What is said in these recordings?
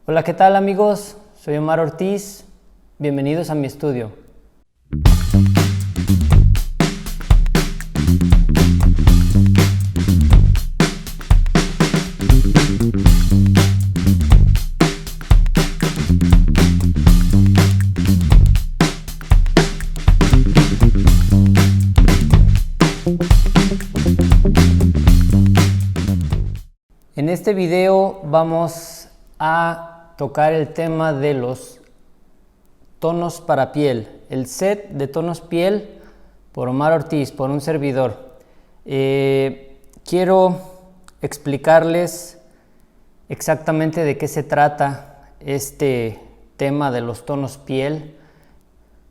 Hola, ¿qué tal amigos? Soy Omar Ortiz. Bienvenidos a mi estudio. En este video vamos a tocar el tema de los tonos para piel, el set de tonos piel por Omar Ortiz, por un servidor. Quiero explicarles exactamente de qué se trata este tema de los tonos piel.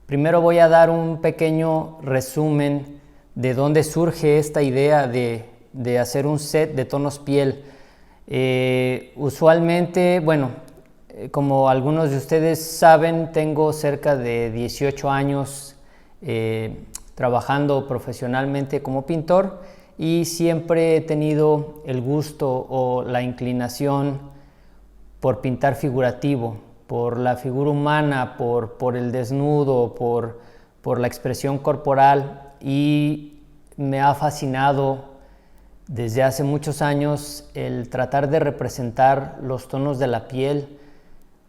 Primero voy a dar un pequeño resumen de dónde surge esta idea de hacer un set de tonos piel. Usualmente, como algunos de ustedes saben, tengo cerca de 18 años trabajando profesionalmente como pintor y siempre he tenido el gusto o la inclinación por pintar figurativo, por la figura humana, por el desnudo, por la expresión corporal, y me ha fascinado desde hace muchos años el tratar de representar los tonos de la piel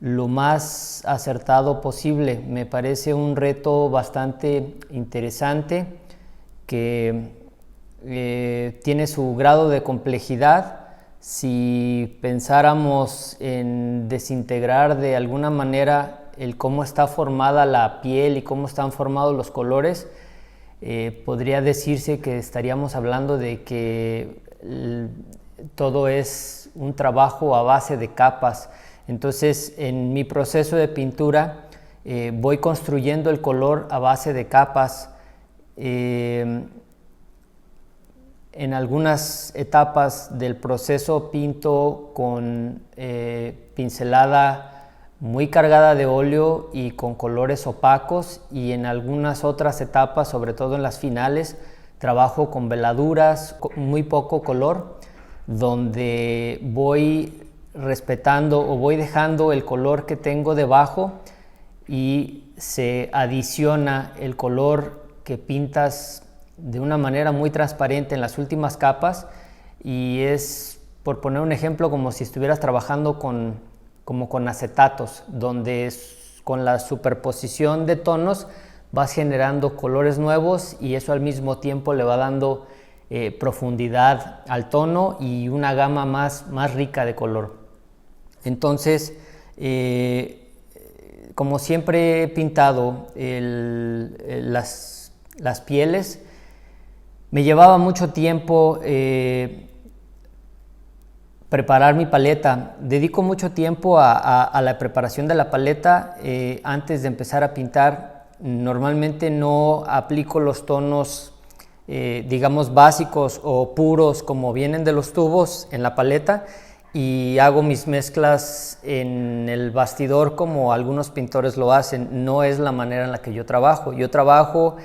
lo más acertado posible. Me parece un reto bastante interesante que tiene su grado de complejidad. Si pensáramos en desintegrar de alguna manera el cómo está formada la piel y cómo están formados los colores, podría decirse que estaríamos hablando de que todo es un trabajo a base de capas. Entonces, en mi proceso de pintura voy construyendo el color a base de capas. En algunas etapas del proceso pinto con pincelada muy cargada de óleo y con colores opacos, y en algunas otras etapas, sobre todo en las finales, trabajo con veladuras, muy poco color, donde voy respetando o voy dejando el color que tengo debajo y se adiciona el color que pintas de una manera muy transparente en las últimas capas, y es, por poner un ejemplo, como si estuvieras trabajando como con acetatos, donde con la superposición de tonos vas generando colores nuevos y eso al mismo tiempo le va dando profundidad al tono y una gama más rica de color. Entonces, como siempre he pintado las pieles, me llevaba mucho tiempo preparar mi paleta. Dedico mucho tiempo a la preparación de la paleta antes de empezar a pintar. Normalmente no aplico los tonos digamos básicos o puros como vienen de los tubos en la paleta, y hago mis mezclas en el bastidor como algunos pintores lo hacen. No es la manera en la que yo trabajo. Yo trabajo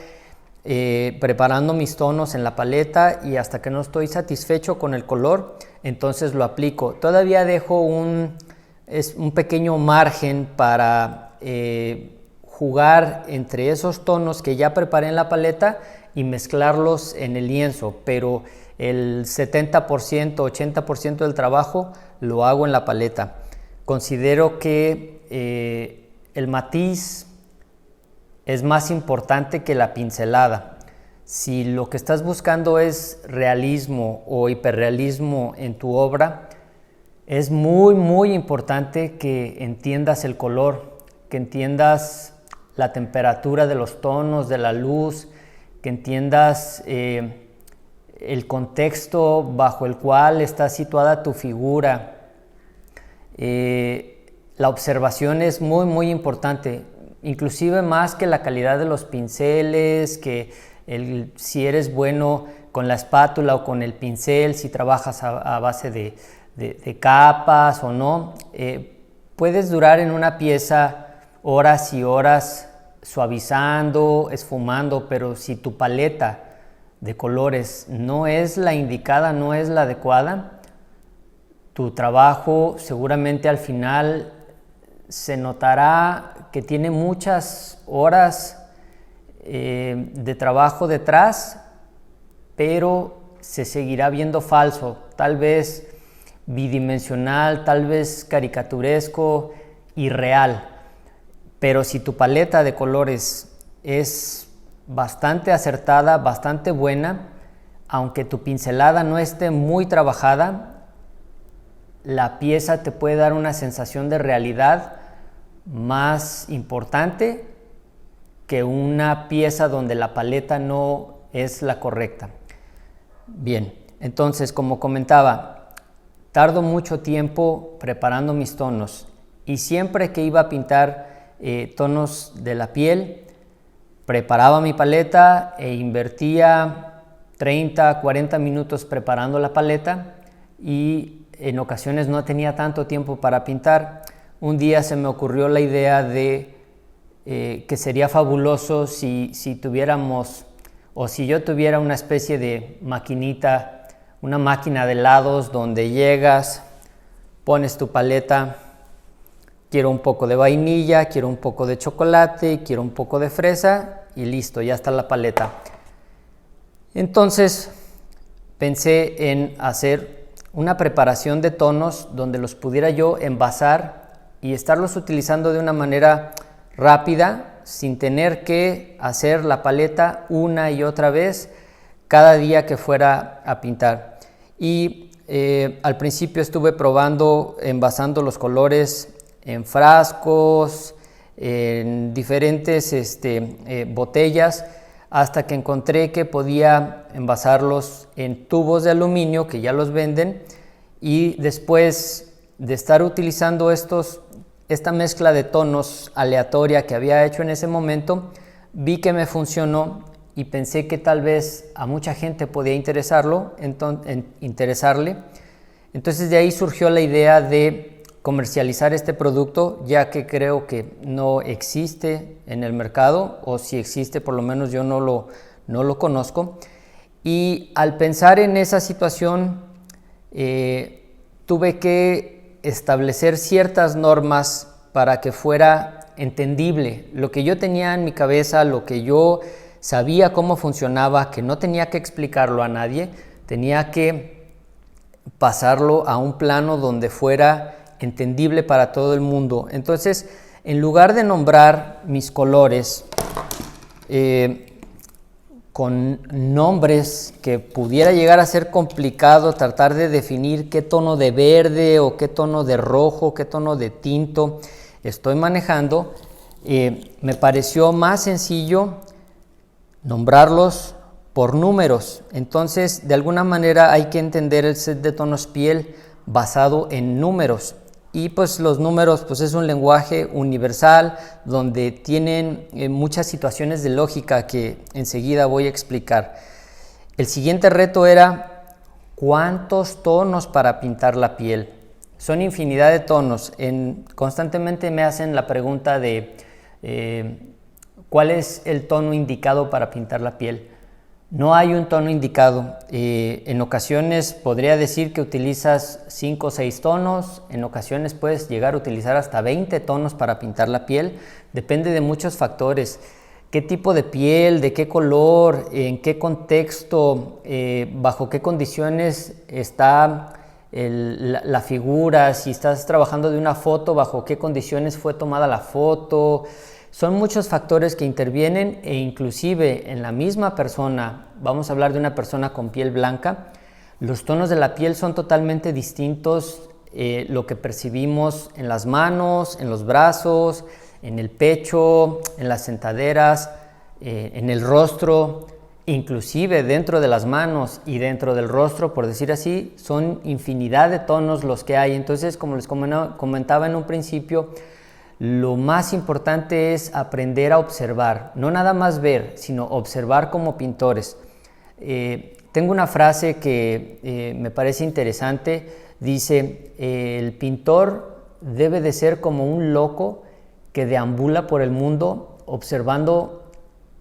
preparando mis tonos en la paleta, y hasta que no estoy satisfecho con el color, entonces lo aplico. Todavía dejo un pequeño margen para jugar entre esos tonos que ya preparé en la paleta y mezclarlos en el lienzo, pero el 70%, 80% del trabajo lo hago en la paleta. Considero que el matiz es más importante que la pincelada. Si lo que estás buscando es realismo o hiperrealismo en tu obra, es muy importante que entiendas el color, que entiendas la temperatura de los tonos, de la luz, que entiendas el contexto bajo el cual está situada tu figura. La observación es muy importante, inclusive más que la calidad de los pinceles, que si eres bueno con la espátula o con el pincel, si trabajas a base de capas o no. Puedes durar en una pieza horas y horas suavizando, esfumando, pero si tu paleta de colores no es la indicada, no es la adecuada, tu trabajo seguramente al final se notará que tiene muchas horas de trabajo detrás, pero se seguirá viendo falso, tal vez bidimensional, tal vez caricaturesco, irreal. Pero si tu paleta de colores es bastante acertada, bastante buena, aunque tu pincelada no esté muy trabajada, la pieza te puede dar una sensación de realidad más importante que una pieza donde la paleta no es la correcta. Bien, entonces, como comentaba, tardo mucho tiempo preparando mis tonos y siempre que iba a pintar tonos de la piel, preparaba mi paleta e invertía 30, 40 minutos preparando la paleta y en ocasiones no tenía tanto tiempo para pintar. Un día se me ocurrió la idea de que sería fabuloso si tuviéramos, o si yo tuviera una especie de maquinita, una máquina de helados donde llegas, pones tu paleta, quiero un poco de vainilla, quiero un poco de chocolate, quiero un poco de fresa y listo, ya está la paleta. Entonces pensé en hacer una preparación de tonos donde los pudiera yo envasar y estarlos utilizando de una manera rápida, sin tener que hacer la paleta una y otra vez cada día que fuera a pintar. Y al principio estuve probando, envasando los colores en frascos, en diferentes botellas, hasta que encontré que podía envasarlos en tubos de aluminio que ya los venden, y después de estar utilizando esta mezcla de tonos aleatoria que había hecho en ese momento, vi que me funcionó y pensé que tal vez a mucha gente podía interesarle. Entonces de ahí surgió la idea de comercializar este producto, ya que creo que no existe en el mercado, o si existe por lo menos yo no lo conozco. Y al pensar en esa situación tuve que establecer ciertas normas para que fuera entendible lo que yo tenía en mi cabeza, lo que yo sabía cómo funcionaba, que no tenía que explicarlo a nadie, tenía que pasarlo a un plano donde fuera entendible para todo el mundo. Entonces, en lugar de nombrar mis colores con nombres que pudiera llegar a ser complicado, tratar de definir qué tono de verde o qué tono de rojo, qué tono de tinto estoy manejando, me pareció más sencillo nombrarlos por números. Entonces, de alguna manera hay que entender el set de tonos piel basado en números. Y pues los números pues es un lenguaje universal donde tienen muchas situaciones de lógica que enseguida voy a explicar. El siguiente reto era ¿cuántos tonos para pintar la piel? Son infinidad de tonos. Constantemente me hacen la pregunta de ¿cuál es el tono indicado para pintar la piel? No hay un tono indicado. En ocasiones podría decir que utilizas 5 o 6 tonos, en ocasiones puedes llegar a utilizar hasta 20 tonos para pintar la piel. Depende de muchos factores. ¿Qué tipo de piel? ¿De qué color? ¿En qué contexto? ¿Bajo qué condiciones está la figura? Si estás trabajando de una foto, ¿bajo qué condiciones fue tomada la foto? Son muchos factores que intervienen, e inclusive en la misma persona, vamos a hablar de una persona con piel blanca, los tonos de la piel son totalmente distintos, lo que percibimos en las manos, en los brazos, en el pecho, en las sentaderas, en el rostro, inclusive dentro de las manos y dentro del rostro, por decir así, son infinidad de tonos los que hay. Entonces, como les comentaba en un principio, lo más importante es aprender a observar, no nada más ver, sino observar como pintores. Tengo una frase que me parece interesante, dice, el pintor debe de ser como un loco que deambula por el mundo observando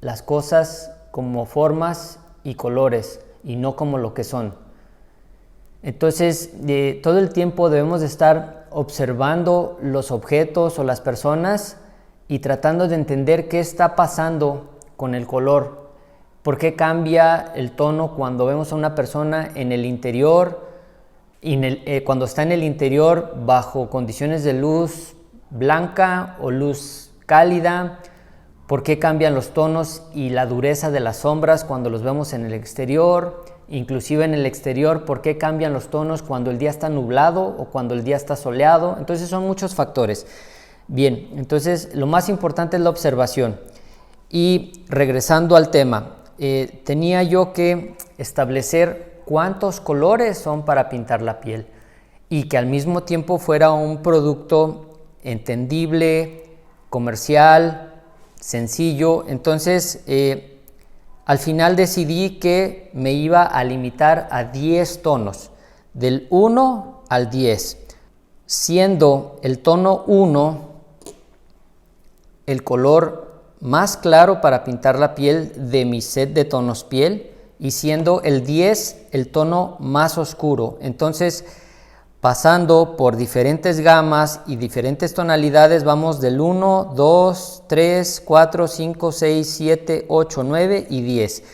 las cosas como formas y colores y no como lo que son. Entonces, todo el tiempo debemos de estar observando los objetos o las personas y tratando de entender qué está pasando con el color. ¿Por qué cambia el tono cuando vemos a una persona en el interior, cuando está en el interior bajo condiciones de luz blanca o luz cálida? ¿Por qué cambian los tonos y la dureza de las sombras cuando los vemos en el exterior? Inclusive en el exterior, ¿por qué cambian los tonos cuando el día está nublado o cuando el día está soleado? Entonces son muchos factores. Bien, entonces lo más importante es la observación. Y regresando al tema, tenía yo que establecer cuántos colores son para pintar la piel y que al mismo tiempo fuera un producto entendible, comercial, sencillo. Entonces al final decidí que me iba a limitar a 10 tonos, del 1 al 10, siendo el tono 1 el color más claro para pintar la piel de mi set de tonos piel y siendo el 10 el tono más oscuro. Entonces, pasando por diferentes gamas y diferentes tonalidades, vamos del 1, 2, 3, 4, 5, 6, 7, 8, 9 y 10.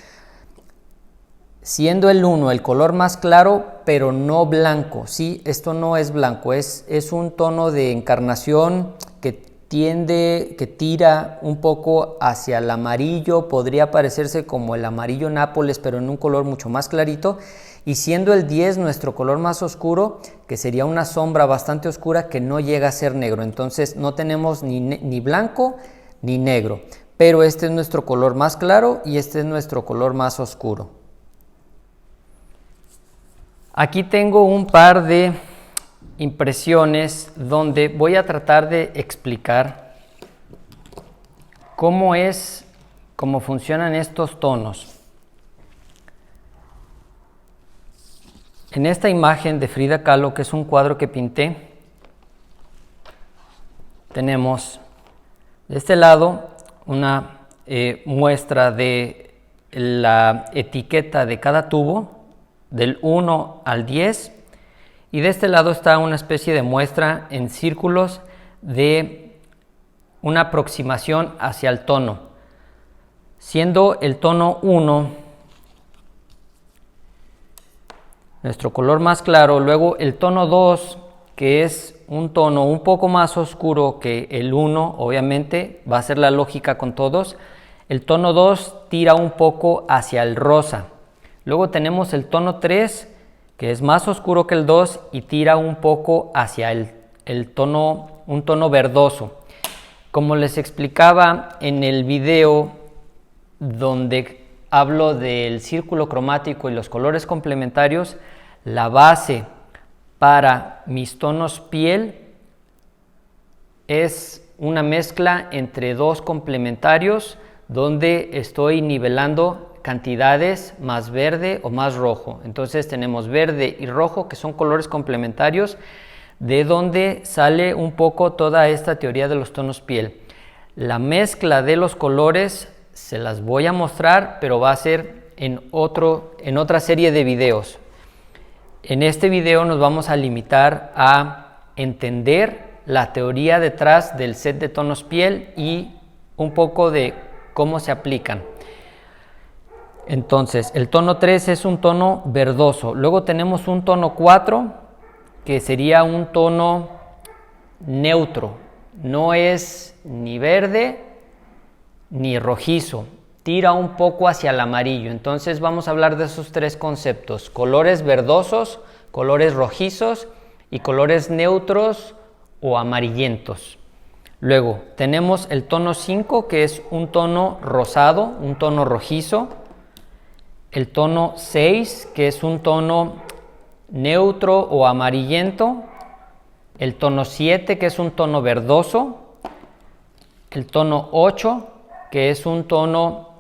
Siendo el 1 el color más claro, pero no blanco. Sí, esto no es blanco, es un tono de encarnación que tira un poco hacia el amarillo, podría parecerse como el amarillo Nápoles, pero en un color mucho más clarito. Y siendo el 10 nuestro color más oscuro, que sería una sombra bastante oscura que no llega a ser negro. Entonces no tenemos ni blanco ni negro, pero este es nuestro color más claro y este es nuestro color más oscuro. Aquí tengo un par de impresiones donde voy a tratar de explicar cómo funcionan estos tonos. En esta imagen de Frida Kahlo, que es un cuadro que pinté, tenemos de este lado una muestra de la etiqueta de cada tubo, del 1 al 10, y de este lado está una especie de muestra en círculos de una aproximación hacia el tono, siendo el tono 1 nuestro color más claro, luego el tono 2, que es un tono un poco más oscuro que el 1, obviamente va a ser la lógica con todos. El tono 2 tira un poco hacia el rosa. Luego tenemos el tono 3, que es más oscuro que el 2 y tira un poco hacia un tono verdoso. Como les explicaba en el video donde hablo del círculo cromático y los colores complementarios, la base para mis tonos piel es una mezcla entre dos complementarios donde estoy nivelando cantidades más verde o más rojo. Entonces tenemos verde y rojo, que son colores complementarios, de donde sale un poco toda esta teoría de los tonos piel. La mezcla de los colores se las voy a mostrar, pero va a ser en otra serie de videos. En este video nos vamos a limitar a entender la teoría detrás del set de tonos piel y un poco de cómo se aplican. Entonces, el tono 3 es un tono verdoso. Luego tenemos un tono 4, que sería un tono neutro. No es ni verde ni rojizo. Tira un poco hacia el amarillo. Entonces vamos a hablar de esos tres conceptos: colores verdosos, colores rojizos y colores neutros o amarillentos. Luego tenemos el tono 5, que es un tono rosado, un tono rojizo. El tono 6, que es un tono neutro o amarillento. El tono 7, que es un tono verdoso. El tono 8, que es un tono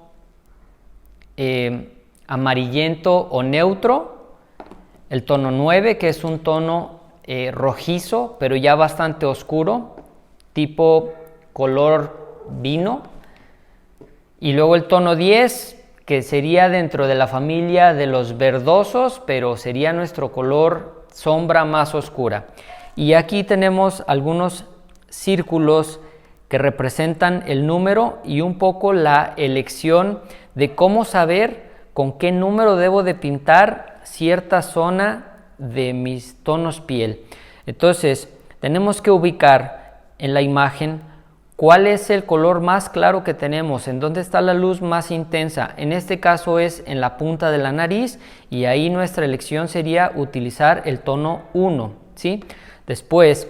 amarillento o neutro. El tono 9, que es un tono rojizo, pero ya bastante oscuro, tipo color vino. Y luego el tono 10, que sería dentro de la familia de los verdosos, pero sería nuestro color sombra más oscura. Y aquí tenemos algunos círculos que representan el número y un poco la elección de cómo saber con qué número debo de pintar cierta zona de mis tonos piel. Entonces, tenemos que ubicar en la imagen cuál es el color más claro que tenemos, en dónde está la luz más intensa. En este caso es en la punta de la nariz y ahí nuestra elección sería utilizar el tono 1, ¿sí? Después,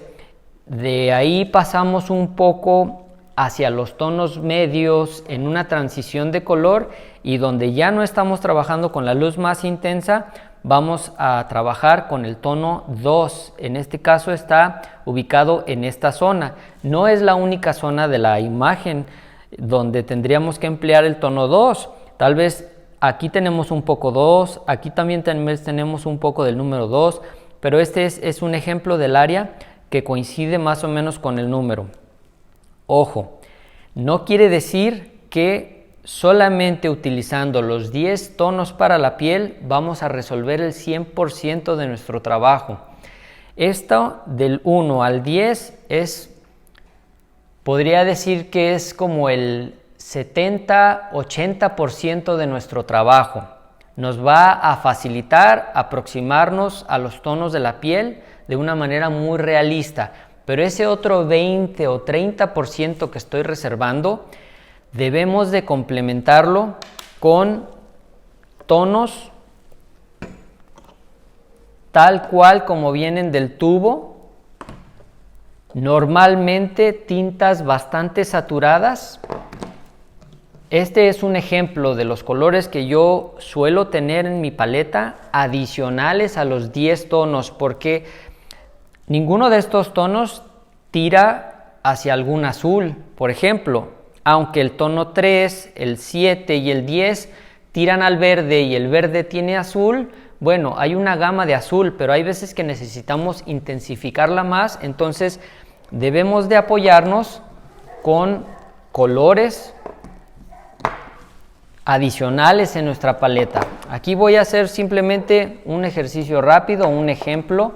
de ahí pasamos un poco hacia los tonos medios en una transición de color y donde ya no estamos trabajando con la luz más intensa, vamos a trabajar con el tono 2. En este caso está ubicado en esta zona. No es la única zona de la imagen donde tendríamos que emplear el tono 2. Tal vez aquí tenemos un poco 2, aquí también tenemos un poco del número 2, pero este es un ejemplo del área que coincide más o menos con el número. Ojo, no quiere decir que solamente utilizando los 10 tonos para la piel vamos a resolver el 100% de nuestro trabajo. Esto del 1 al 10 podría decir que es como el 70-80% de nuestro trabajo. Nos va a facilitar aproximarnos a los tonos de la piel de una manera muy realista, pero ese otro 20 o 30% que estoy reservando debemos de complementarlo con tonos tal cual como vienen del tubo, normalmente tintas bastante saturadas. Este es un ejemplo de los colores que yo suelo tener en mi paleta adicionales a los 10 tonos, porque ninguno de estos tonos tira hacia algún azul. Por ejemplo, aunque el tono 3, el 7 y el 10 tiran al verde y el verde tiene azul, bueno, hay una gama de azul, pero hay veces que necesitamos intensificarla más, entonces debemos de apoyarnos con colores adicionales en nuestra paleta. Aquí voy a hacer simplemente un ejercicio rápido, un ejemplo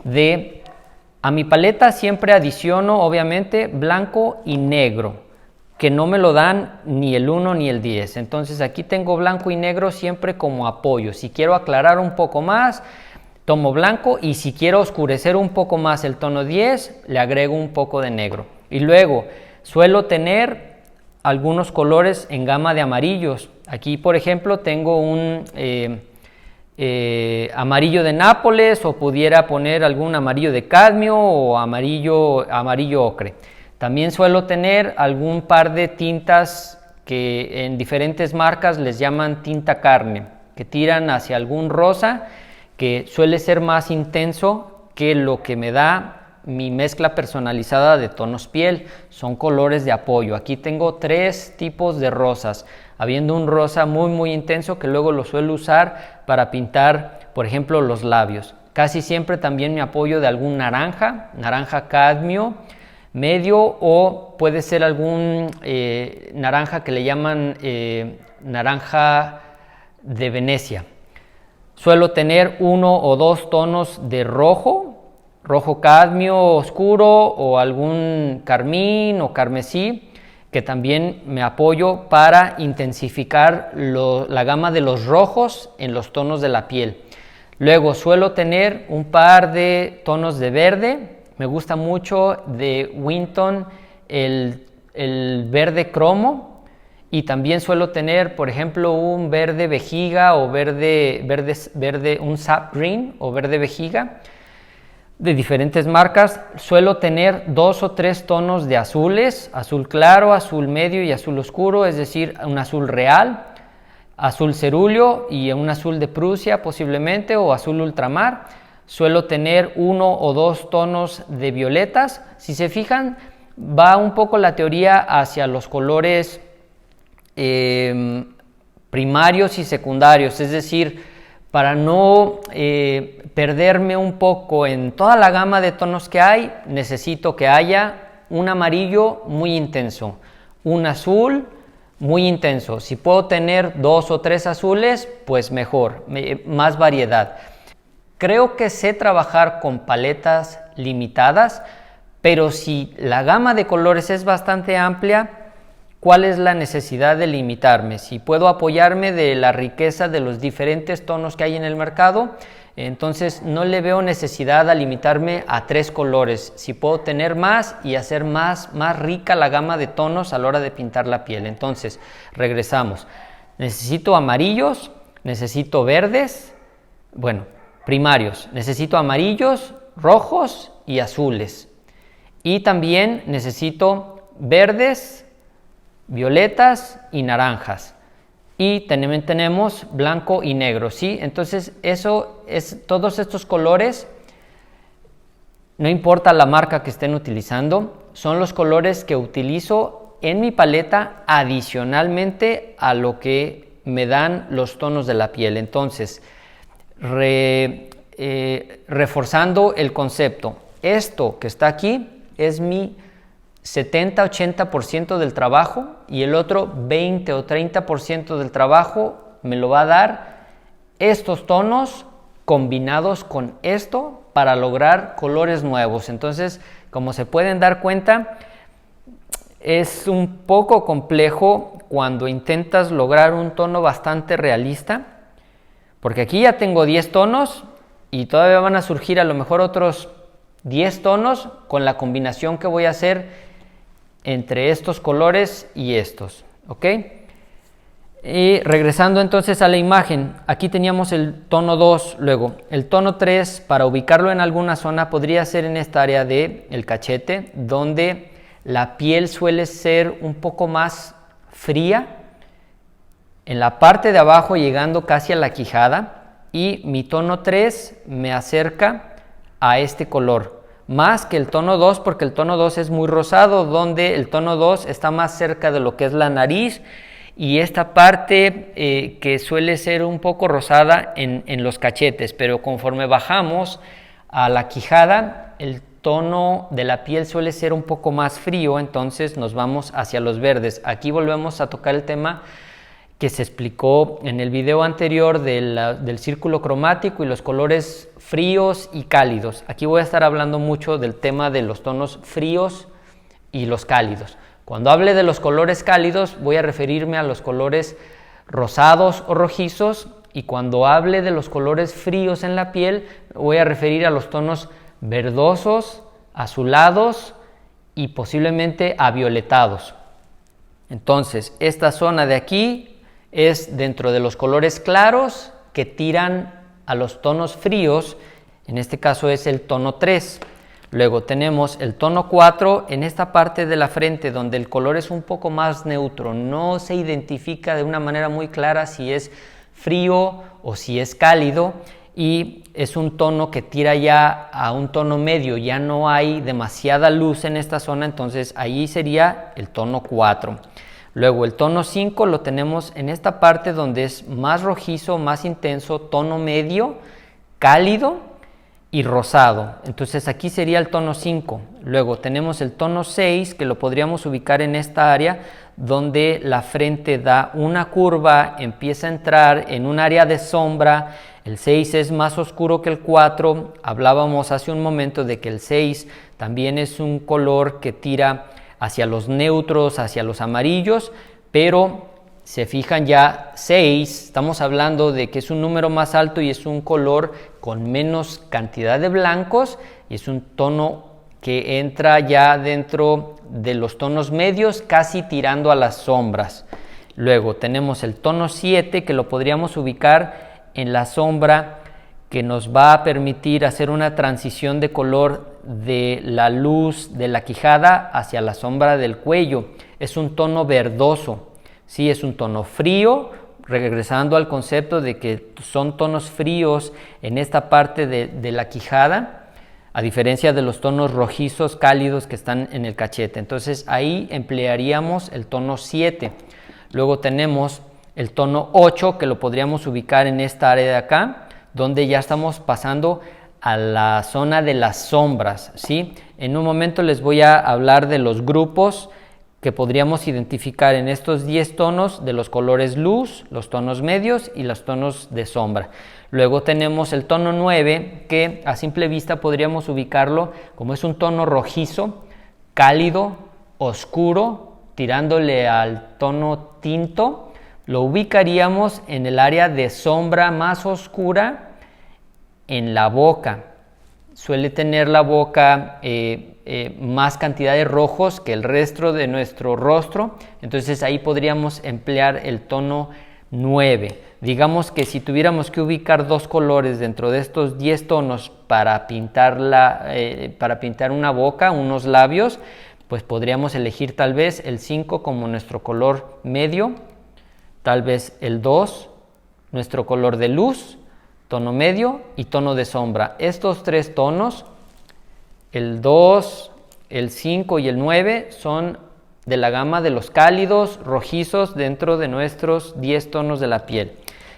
de... A mi paleta siempre adiciono, obviamente, blanco y negro, que no me lo dan ni el 1 ni el 10. Entonces aquí tengo blanco y negro siempre como apoyo. Si quiero aclarar un poco más, tomo blanco, y si quiero oscurecer un poco más el tono 10, le agrego un poco de negro. Y luego suelo tener algunos colores en gama de amarillos. Aquí, por ejemplo, tengo un amarillo de Nápoles, o pudiera poner algún amarillo de cadmio o amarillo ocre. También suelo tener algún par de tintas que en diferentes marcas les llaman tinta carne, que tiran hacia algún rosa que suele ser más intenso que lo que me da mi mezcla personalizada de tonos piel. Son colores de apoyo. Aquí tengo 3 tipos de rosas, habiendo un rosa muy intenso que luego lo suelo usar para pintar, por ejemplo, los labios. Casi siempre también me apoyo de algún naranja cadmio medio, o puede ser algún naranja que le llaman naranja de Venecia. Suelo tener 1 o 2 tonos de rojo cadmio oscuro, o algún carmín o carmesí, que también me apoyo para intensificar la gama de los rojos en los tonos de la piel. Luego suelo tener un par de tonos de verde. Me gusta mucho de Winton el verde cromo, y también suelo tener, por ejemplo, un verde vejiga o un sap green o verde vejiga de diferentes marcas. Suelo tener 2 o 3 tonos de azules: azul claro, azul medio y azul oscuro, es decir, un azul real, azul cerúleo y un azul de Prusia posiblemente, o azul ultramar. Suelo tener 1 o 2 tonos de violetas. Si se fijan, va un poco la teoría hacia los colores primarios y secundarios, es decir, para no perderme un poco en toda la gama de tonos que hay, necesito que haya un amarillo muy intenso, un azul muy intenso. Si puedo tener 2 o 3 azules, pues mejor, más variedad. Creo que sé trabajar con paletas limitadas, pero si la gama de colores es bastante amplia, ¿cuál es la necesidad de limitarme? Si puedo apoyarme de la riqueza de los diferentes tonos que hay en el mercado, entonces no le veo necesidad a limitarme a 3 colores. Si puedo tener más y hacer más rica la gama de tonos a la hora de pintar la piel. Entonces, regresamos. Necesito amarillos, necesito verdes, bueno, primarios. Necesito amarillos, rojos y azules. Y también necesito verdes, violetas y naranjas. Y también tenemos blanco y negro, ¿sí? Entonces, todos estos colores, no importa la marca que estén utilizando, son los colores que utilizo en mi paleta adicionalmente a lo que me dan los tonos de la piel. Entonces, reforzando el concepto, esto que está aquí es mi 70-80% del trabajo y el otro 20 o 30% del trabajo me lo va a dar estos tonos combinados con esto para lograr colores nuevos. Entonces, como se pueden dar cuenta, es un poco complejo cuando intentas lograr un tono bastante realista, porque aquí ya tengo 10 tonos y todavía van a surgir a lo mejor otros 10 tonos con la combinación que voy a hacer entre estos colores y estos, ¿ok? Y regresando entonces a la imagen, aquí teníamos el tono 2, luego el tono 3, para ubicarlo en alguna zona, podría ser en esta área del cachete, donde la piel suele ser un poco más fría, en la parte de abajo llegando casi a la quijada, y mi tono 3 me acerca a este color, más que el tono 2, porque el tono 2 es muy rosado, donde el tono 2 está más cerca de lo que es la nariz y esta parte que suele ser un poco rosada en los cachetes, pero conforme bajamos a la quijada, el tono de la piel suele ser un poco más frío, entonces nos vamos hacia los verdes. Aquí volvemos a tocar el tema que se explicó en el video anterior del círculo cromático y los colores fríos y cálidos. Aquí voy a estar hablando mucho del tema de los tonos fríos y los cálidos. Cuando hable de los colores cálidos voy a referirme a los colores rosados o rojizos, y cuando hable de los colores fríos en la piel voy a referir a los tonos verdosos, azulados y posiblemente avioletados. Entonces, esta zona de aquí es dentro de los colores claros que tiran a los tonos fríos, en este caso es el tono 3. Luego tenemos el tono 4 en esta parte de la frente donde el color es un poco más neutro, no se identifica de una manera muy clara si es frío o si es cálido, y es un tono que tira ya a un tono medio, ya no hay demasiada luz en esta zona, entonces ahí sería el tono 4. Luego el tono 5 lo tenemos en esta parte donde es más rojizo, más intenso, tono medio, cálido y rosado. Entonces aquí sería el tono 5. Luego tenemos el tono 6 que lo podríamos ubicar en esta área donde la frente da una curva, empieza a entrar en un área de sombra. El 6 es más oscuro que el 4. Hablábamos hace un momento de que el 6 también es un color que tira hacia los neutros, hacia los amarillos, pero se fijan ya 6, estamos hablando de que es un número más alto y es un color con menos cantidad de blancos y es un tono que entra ya dentro de los tonos medios, casi tirando a las sombras. Luego tenemos el tono 7 que lo podríamos ubicar en la sombra, que nos va a permitir hacer una transición de color de la luz de la quijada hacia la sombra del cuello. Es un tono verdoso, sí, es un tono frío, regresando al concepto de que son tonos fríos en esta parte de la quijada, a diferencia de los tonos rojizos cálidos que están en el cachete. Entonces ahí emplearíamos el tono 7. Luego tenemos el tono 8 que lo podríamos ubicar en esta área de acá, donde ya estamos pasando a la zona de las sombras, ¿sí? En un momento les voy a hablar de los grupos que podríamos identificar en estos 10 tonos de los colores luz, los tonos medios y los tonos de sombra. Luego tenemos el tono 9, que a simple vista podríamos ubicarlo como es un tono rojizo, cálido, oscuro, tirándole al tono tinto. Lo ubicaríamos en el área de sombra más oscura en la boca. Suele tener la boca más cantidad de rojos que el resto de nuestro rostro, entonces ahí podríamos emplear el tono 9. Digamos que si tuviéramos que ubicar dos colores dentro de estos 10 tonos para pintar una boca, unos labios, pues podríamos elegir tal vez el 5 como nuestro color medio, tal vez el 2, nuestro color de luz, tono medio y tono de sombra. Estos 3 tonos, el 2, el 5 y el 9, son de la gama de los cálidos rojizos dentro de nuestros 10 tonos de la piel.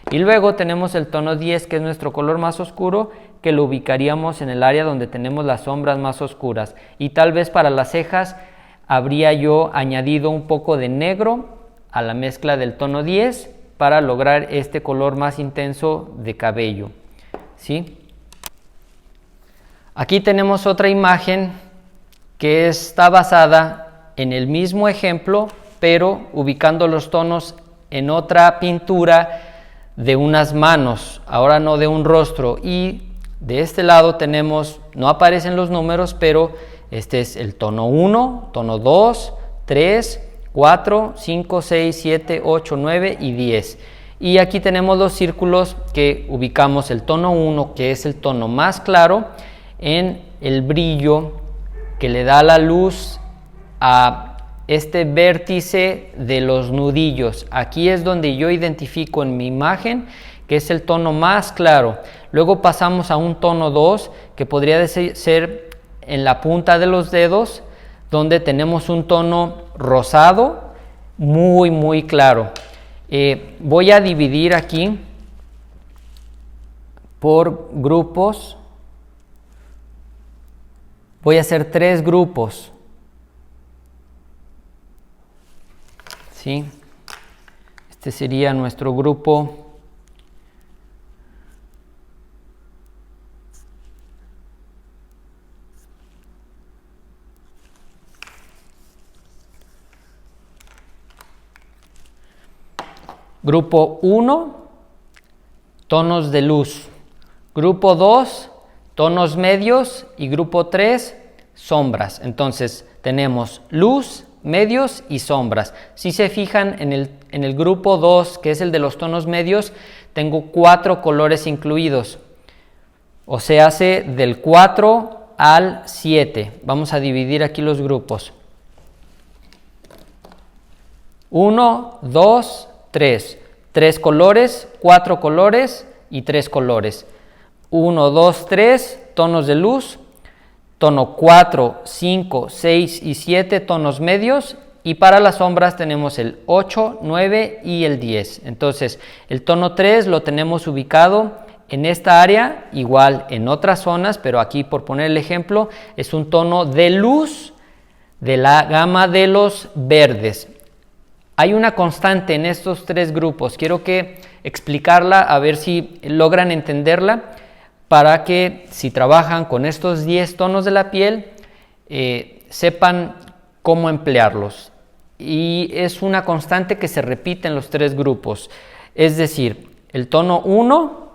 Y luego tenemos el tono 10, que es nuestro color más oscuro, que lo ubicaríamos en el área donde tenemos las sombras más oscuras. Y tal vez para las cejas habría yo añadido un poco de negro a la mezcla del tono 10 para lograr este color más intenso de cabello, ¿sí? Aquí tenemos otra imagen que está basada en el mismo ejemplo, pero ubicando los tonos en otra pintura de unas manos, ahora no de un rostro. Y de este lado tenemos, no aparecen los números, pero este es el tono 1, tono 2, 3, 4, 5, 6, 7, 8, 9 y 10. Y aquí tenemos los círculos que ubicamos el tono 1, que es el tono más claro, en el brillo que le da la luz a este vértice de los nudillos. Aquí es donde yo identifico en mi imagen que es el tono más claro. Luego pasamos a un tono 2, que podría ser en la punta de los dedos, donde tenemos un tono rosado muy claro. Voy a dividir aquí por grupos. Voy a hacer 3 grupos, ¿sí? Este sería nuestro grupo Grupo 1, tonos de luz. Grupo 2, tonos medios. Y grupo 3, sombras. Entonces tenemos luz, medios y sombras. Si se fijan en el grupo 2, que es el de los tonos medios, tengo 4 colores incluidos. O se hace del 4 al 7. Vamos a dividir aquí los grupos. 1, 2, 3. 3 colores, 4 colores y 3 colores. 1, 2, 3 tonos de luz. Tono 4, 5, 6 y 7 tonos medios. Y para las sombras tenemos el 8, 9 y el 10. Entonces el tono 3 lo tenemos ubicado en esta área, igual en otras zonas, pero aquí por poner el ejemplo es un tono de luz de la gama de los verdes. Hay una constante en estos 3 grupos, quiero explicarla a ver si logran entenderla, para que si trabajan con estos 10 tonos de la piel, sepan cómo emplearlos. Y es una constante que se repite en los 3 grupos, es decir, el tono 1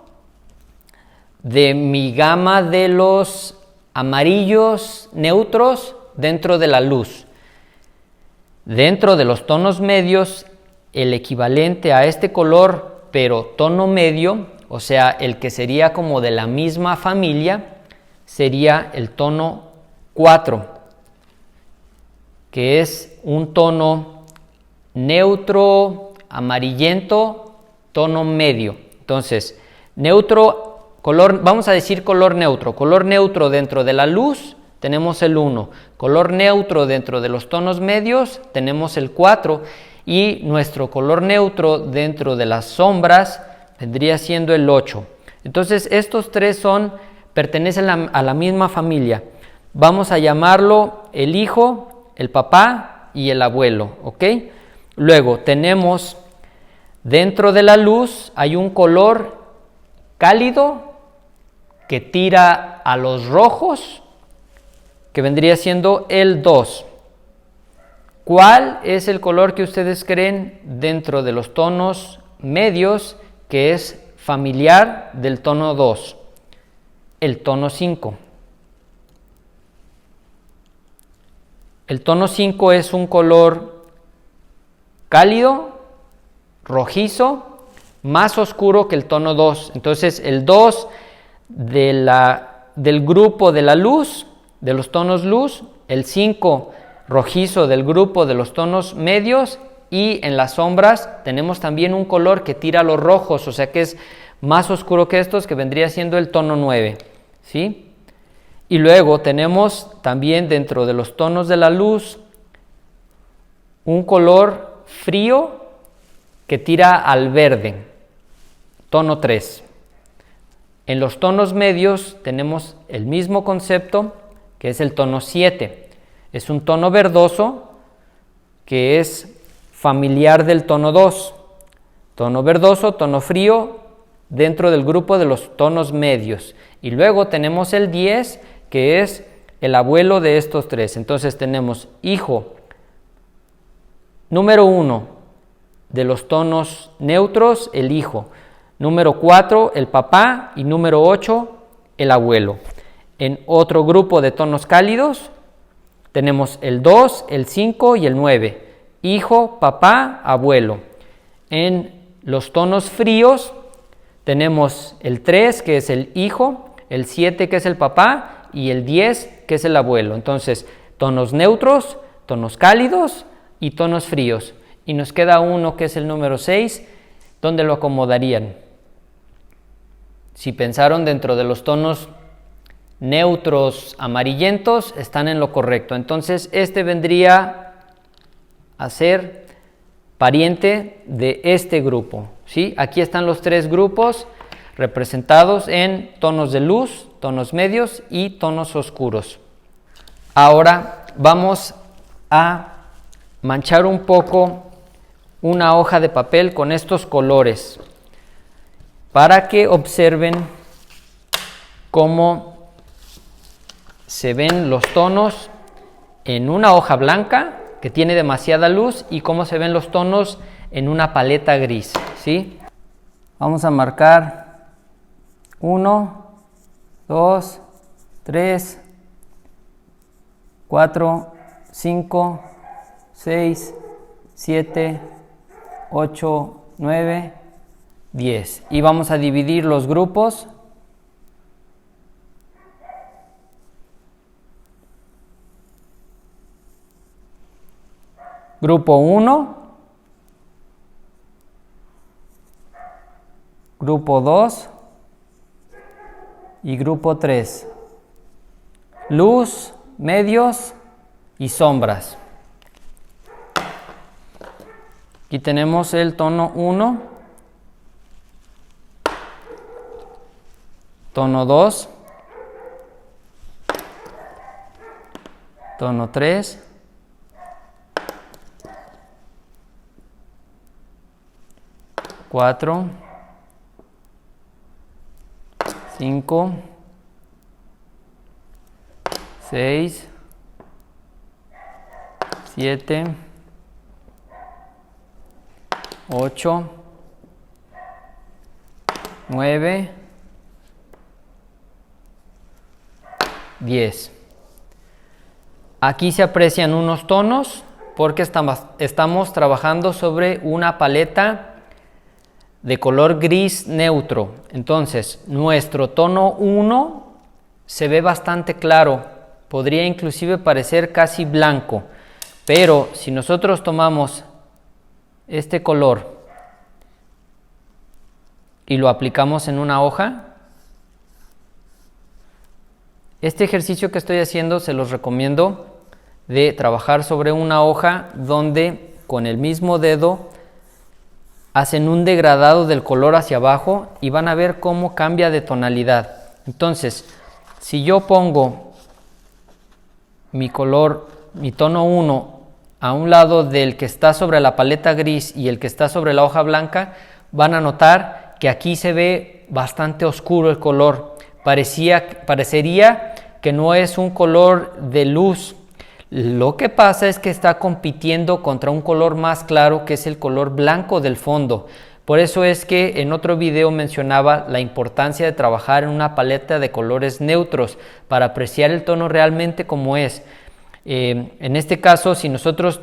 de mi gama de los amarillos neutros dentro de la luz. Dentro de los tonos medios, el equivalente a este color, pero tono medio, o sea, el que sería como de la misma familia, sería el tono 4, que es un tono neutro, amarillento, tono medio. Entonces, neutro, color, vamos a decir color neutro dentro de la luz, tenemos el 1, color neutro dentro de los tonos medios, tenemos el 4, y nuestro color neutro dentro de las sombras vendría siendo el 8. Entonces estos 3 pertenecen a la misma familia. Vamos a llamarlo el hijo, el papá papá y el abuelo, ¿ok? Luego tenemos dentro de la luz hay un color cálido que tira a los rojos, que vendría siendo el 2. ¿Cuál es el color que ustedes creen dentro de los tonos medios que es familiar del tono 2? El tono 5. El tono 5 es un color cálido, rojizo, más oscuro que el tono 2. Entonces el 2 del grupo de la luz, de los tonos luz, el 5 rojizo del grupo de los tonos medios, y en las sombras tenemos también un color que tira a los rojos, o sea que es más oscuro que estos, que vendría siendo el tono 9, ¿sí? Y luego tenemos también dentro de los tonos de la luz un color frío que tira al verde, tono 3. En los tonos medios tenemos el mismo concepto, que es el tono 7. Es un tono verdoso que es familiar del tono 2. Tono verdoso, tono frío, dentro del grupo de los tonos medios. Y luego tenemos el 10, que es el abuelo de estos tres. Entonces tenemos hijo número 1 de los tonos neutros, el hijo. Número 4, el papá. Y número 8, el abuelo. En otro grupo de tonos cálidos tenemos el 2, el 5 y el 9. Hijo, papá, abuelo. En los tonos fríos tenemos el 3, que es el hijo, el 7, que es el papá, y el 10, que es el abuelo. Entonces, tonos neutros, tonos cálidos y tonos fríos. Y nos queda uno, que es el número 6, ¿dónde lo acomodarían? Si pensaron dentro de los tonos neutros amarillentos, están en lo correcto. Entonces, este vendría a ser pariente de este grupo, ¿sí? Aquí están los tres grupos representados en tonos de luz, tonos medios y tonos oscuros. Ahora vamos a manchar un poco una hoja de papel con estos colores para que observen cómo se ven los tonos en una hoja blanca que tiene demasiada luz y cómo se ven los tonos en una paleta gris, ¿sí? Vamos a marcar 1, 2, 3, 4, 5, 6, 7, 8, 9, 10. Y vamos a dividir los grupos. Grupo 1, grupo 2 y grupo 3. Luz, medios y sombras. Aquí tenemos el tono 1, tono 2, tono 3, cuatro, 5, 6, 7, 8, 9, 10. Aquí se aprecian unos tonos porque estamos trabajando sobre una paleta de color gris neutro. Entonces, nuestro tono 1 se ve bastante claro, podría inclusive parecer casi blanco, pero si nosotros tomamos este color y lo aplicamos en una hoja, este ejercicio que estoy haciendo se los recomiendo de trabajar sobre una hoja donde con el mismo dedo hacen un degradado del color hacia abajo y van a ver cómo cambia de tonalidad. Entonces, si yo pongo mi color, mi tono 1 a un lado del que está sobre la paleta gris y el que está sobre la hoja blanca, van a notar que aquí se ve bastante oscuro el color. Parecería que no es un color de luz. Lo que pasa es que está compitiendo contra un color más claro, que es el color blanco del fondo. Por eso es que en otro video mencionaba la importancia de trabajar en una paleta de colores neutros para apreciar el tono realmente como es. En este caso, si nosotros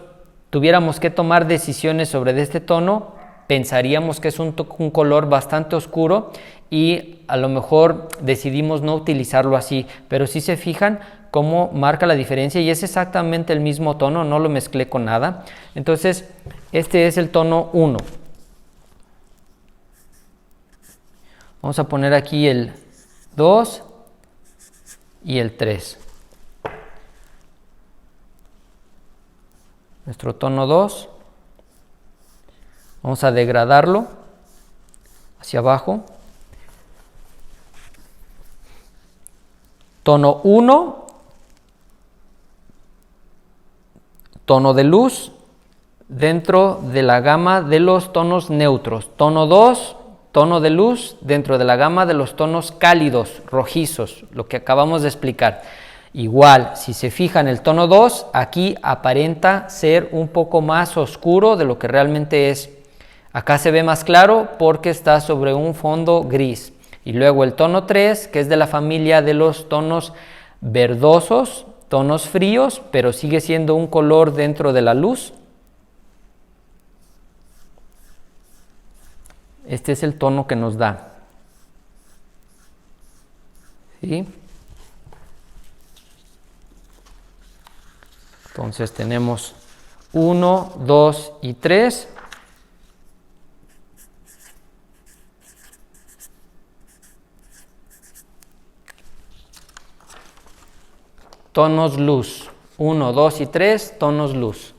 tuviéramos que tomar decisiones sobre este tono, pensaríamos que es un color bastante oscuro y a lo mejor decidimos no utilizarlo así, pero si se fijan cómo marca la diferencia y es exactamente el mismo tono, no lo mezclé con nada. Entonces, este es el tono 1. Vamos a poner aquí el 2 y el 3. Nuestro tono 2. Vamos a degradarlo hacia abajo. Tono 1, tono de luz dentro de la gama de los tonos neutros. Tono 2, tono de luz dentro de la gama de los tonos cálidos, rojizos, lo que acabamos de explicar. Igual, si se fijan, el tono 2 aquí aparenta ser un poco más oscuro de lo que realmente es. Acá se ve más claro porque está sobre un fondo gris. Y luego el tono 3, que es de la familia de los tonos verdosos, tonos fríos, pero sigue siendo un color dentro de la luz. Este es el tono que nos da. ¿Sí? Entonces tenemos 1, 2 y 3. Tonos luz. 1, 2 y 3, tonos luz.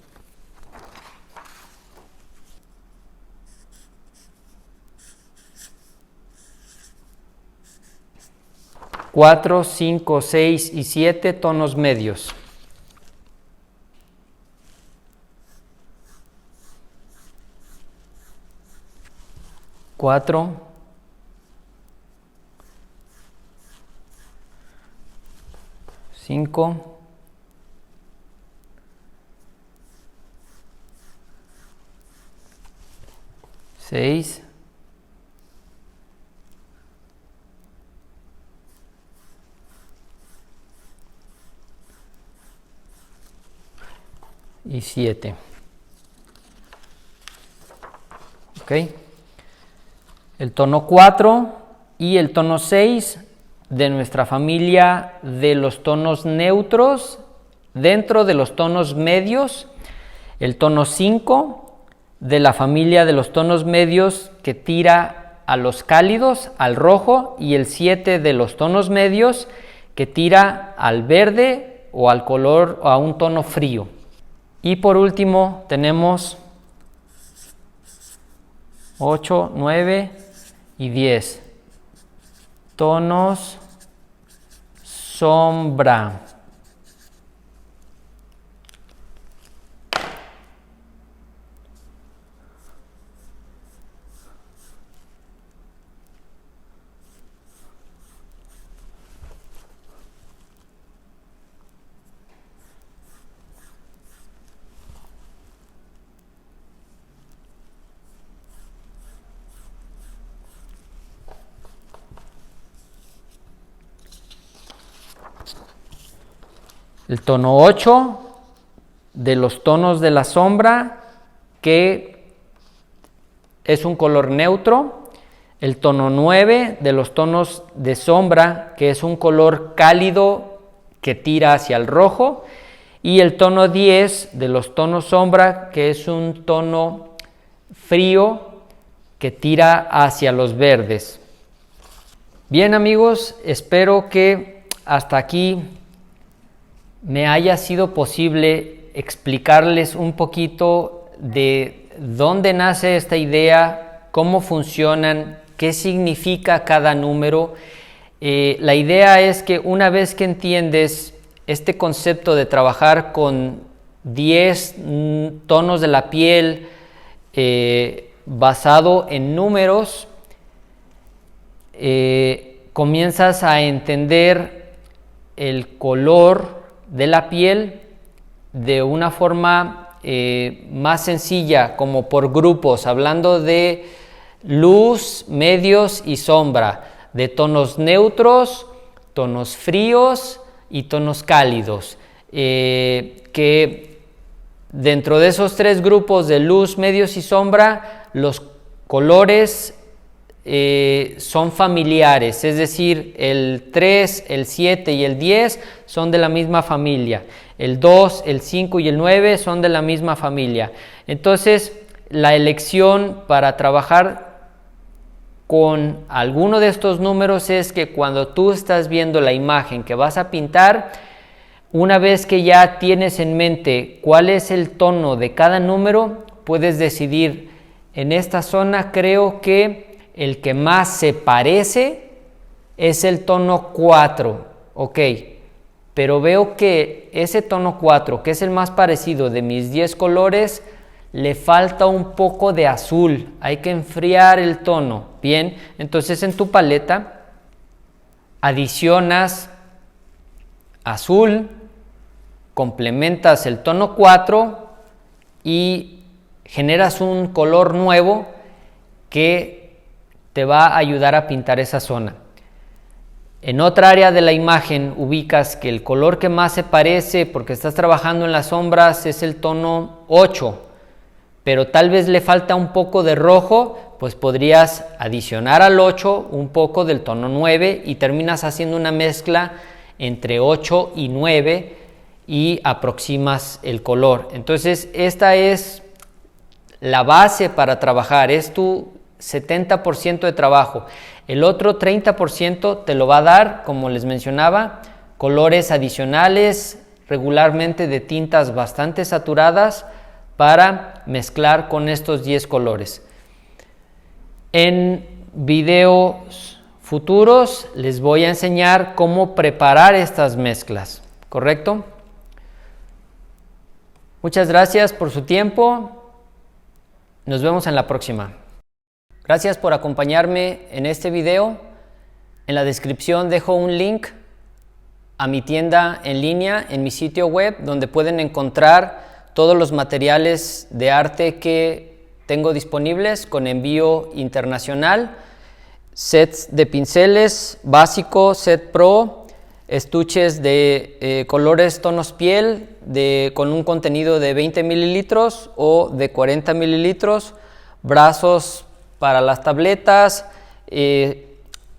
Cuatro, 5, 6 y 7 tonos medios. 4, 5, 6, 7. ¿Ok? El tono 4 y el tono 6 de nuestra familia de los tonos neutros dentro de los tonos medios. El tono 5 de la familia de los tonos medios que tira a los cálidos, al rojo, y el 7 de los tonos medios que tira al verde o al color o a un tono frío. Y por último tenemos 8, 9 y 10 tonos sombra. El tono 8 de los tonos de la sombra, que es un color neutro. El tono 9 de los tonos de sombra, que es un color cálido que tira hacia el rojo. Y el tono 10 de los tonos sombra, que es un tono frío que tira hacia los verdes. Bien, amigos, espero que hasta aquí me haya sido posible explicarles un poquito de dónde nace esta idea, cómo funcionan, qué significa cada número. La idea es que una vez que entiendes este concepto de trabajar con 10 tonos de la piel basado en números, comienzas a entender el color de la piel de una forma más sencilla, como por grupos, hablando de luz, medios y sombra, de tonos neutros, tonos fríos y tonos cálidos, que dentro de esos tres grupos de luz, medios y sombra, los colores son familiares, es decir, el 3, el 7 y el 10 son de la misma familia, el 2, el 5 y el 9 son de la misma familia. Entonces, la elección para trabajar con alguno de estos números es que cuando tú estás viendo la imagen que vas a pintar, una vez que ya tienes en mente cuál es el tono de cada número, puedes decidir: en esta zona creo que el que más se parece es el tono 4, ok, pero veo que ese tono 4, que es el más parecido de mis 10 colores, le falta un poco de azul, hay que enfriar el tono. Bien, entonces en tu paleta adicionas azul, complementas el tono 4 y generas un color nuevo que te va a ayudar a pintar esa zona. En otra área de la imagen ubicas que el color que más se parece, porque estás trabajando en las sombras, es el tono 8, pero tal vez le falta un poco de rojo, pues podrías adicionar al 8 un poco del tono 9 y terminas haciendo una mezcla entre 8 y 9 y aproximas el color. Entonces esta es la base para trabajar, es tu 70% de trabajo. El otro 30% te lo va a dar, como les mencionaba, colores adicionales, regularmente de tintas bastante saturadas, para mezclar con estos 10 colores. En videos futuros les voy a enseñar cómo preparar estas mezclas, ¿correcto? Muchas gracias por su tiempo. Nos vemos en la próxima. Gracias por acompañarme en este video. En la descripción dejo un link a mi tienda en línea en mi sitio web, donde pueden encontrar todos los materiales de arte que tengo disponibles con envío internacional, sets de pinceles básico, set pro, estuches de colores tonos piel con un contenido de 20 mililitros o de 40 mililitros, brazos para las tabletas,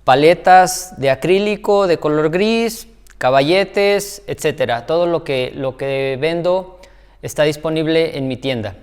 paletas de acrílico de color gris, caballetes, etcétera. Todo lo que vendo está disponible en mi tienda.